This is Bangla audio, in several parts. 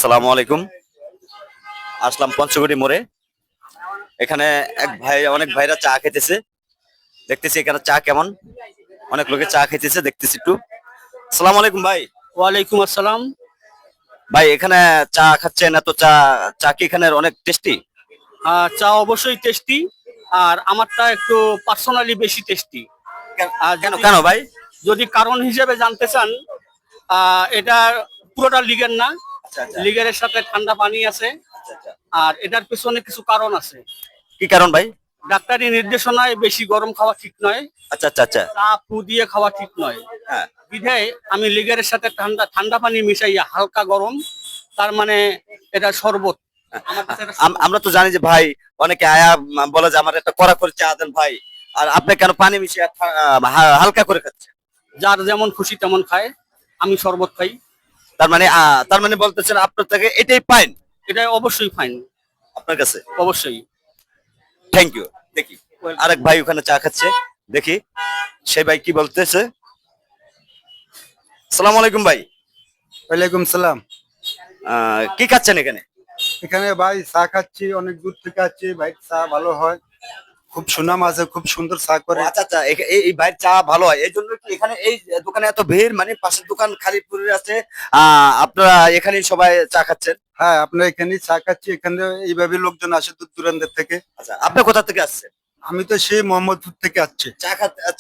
আসসালামু আলাইকুম। আসলাম পঞ্চগড়ি মোড়ে। এখানে অনেক ভাইরা চা খেতেছে। দেখতেছি এখানে চা কেমন, অনেক লোকে চা খেতেছে, দেখতেছি একটু। আসসালামু আলাইকুম ভাই। ওয়ালাইকুম আসসালাম। ভাই এখানে চা খাচ্ছেন, এত চা, চা কি এখানে অনেক টেস্টি? চা অবশ্যই টেস্টি, আর আমারটা একটু পার্সোনালি বেশি টেস্টি। আর কেন কেন ভাই? যদি কারণ হিসেবে জানতে চান, এটা পুরোটা লিগের না। আচ্ছা আচ্ছা লিগের সাথে ঠান্ডা পানি আছে, আচ্ছা আচ্ছা। আর এটার পেছনে কিছু কারণ আছে। কি কারণ ভাই? ডাক্তারি নির্দেশনায় বেশি গরম খাওয়া ঠিক নয়, আচ্ছা আচ্ছা আচ্ছা। চা ফু দিয়ে খাওয়া ঠিক নয়। হ্যাঁ। বিধায় আমি লিগের সাথে ঠান্ডা ঠান্ডা পানি মিশাইয়া হালকা গরম, তার মানে এটা শরবত। আমার কাছে এটা শরবত। আমরা তো জানি যে ভাই অনেকে আয়া বলে যে আমার একটা কড়া করে চা দেন ভাই, আর আপনি কেন পানি মিশিয়ে হালকা করে খাচ্ছেন? যার যেমন খুশি তেমন খায়, আমি শরবত খাই। তার মানে বলতেছেন আপনার থেকে এটাই পাইন এটা অবশ্যই ফাইন, আপনার কাছে। অবশ্যই। Thank you. দেখি আরেক ভাই ওখানে চা খাচ্ছে, দেখি সেই ভাই কি বলতেছে। সালাম আলাইকুম ভাই। ওয়ালাইকুম সালাম। কি খাচ্ছেন এখানে? এখানে ভাই চা খাচ্ছি, অনেক দূর থেকে আসছি ভাই। চা ভালো হয়, খুব সুনাম আছে, খুব সুন্দর চা ও করে। আচ্ছা আচ্ছা, এই ভাইয়ের চা ভালো হয় এই জন্য কি এখানে এই দোকানে এত ভিড়? মানে পাশের দোকান খালি পড়ে আছে, আপনারা এখানে সবাই চা খাচ্ছেন? হ্যাঁ, আপনার এখানে চা খাচ্ছি, এখানে এইভাবে লোকজন আসে দূর দূরান্তের থেকে। আচ্ছা, আপনি কোথা থেকে আসছেন? আমি তো সেই মোহাম্মদপুর থেকে আসছি।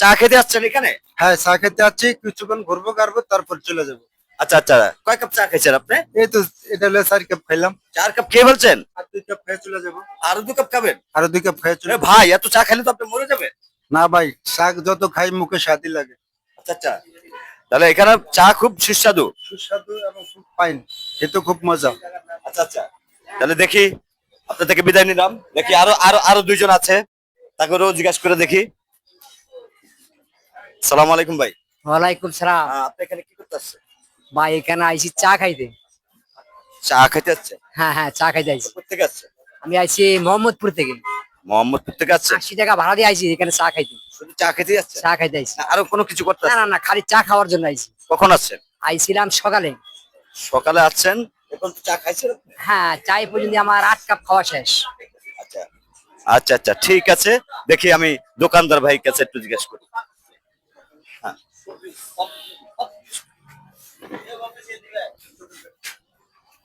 চা খেতে আসছেন এখানে? হ্যাঁ, চা খেতে আসছি, কিছুক্ষণ ঘুরবো গাড়বো, তারপর চলে যাবো। আচ্ছা আচ্ছা, কয় কাপ চা খেয়েছেন আপনি? এই তো, এটা হলো 4 কাপ খাইলাম। 4 কাপ খেয়ে বলছেন? আর 2 কাপ খেয়ে চলে যাবো। আরো 2 কাপ খাবেন? আরো 2 কাপ খেয়ে চলে এ যাবো। ভাই এত চা খেলে তো আপনি মরে যাবেন। না ভাই, শাক যত খাই মুখে স্বাদই লাগে। আচ্ছা আচ্ছা, তাহলে এখানে চা খুব সুস্বাদু। সুস্বাদু এবং খুব ফাইন, খেতে খুব মজা। আচ্ছা আচ্ছা, তাহলে দেখি আপনার থেকে বিদায় নিলাম। দেখি আরো আরো আরো দুইজন আছে, তাকেও জিজ্ঞাসা করে দেখি। সালাম আলাইকুম ভাই। ওয়ালাইকুম সালাম। আপনি এখানে কি করতে আসছেন? ভাই এখানে আইছি চা খাইতে। চা খাইতে আসছেন? হ্যাঁ হ্যাঁ, চা খাইতে আইছি। কোথা থেকে আসছেন? আমি আইছি মোহাম্মদপুর থেকে। মোহাম্মদপুর থেকে আসছেন? 80 টাকা ভাড়া দিয়ে আইছি এখানে চা খাইতে। শুধু চা খেতে যাচ্ছেন? চা খাইতে আইছি। না আরো কোনো কিছু করতে না না আসছেন? না, খালি চা খাওয়ার জন্য আইছি। কখন আসছেন? আইছিলাম সকালে। সকালে আসছেন, এখন তো চা খাইছেন আপনি? হ্যাঁ, চাই পর্যন্ত আমার 8 কাপ খাওয়া শেষ। আচ্ছা আচ্ছা আচ্ছা, ঠিক আছে। দেখি আমি দোকানদার ভাই কাছে একটু জিজ্ঞেস করি। হ্যাঁ।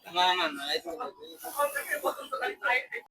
না না না,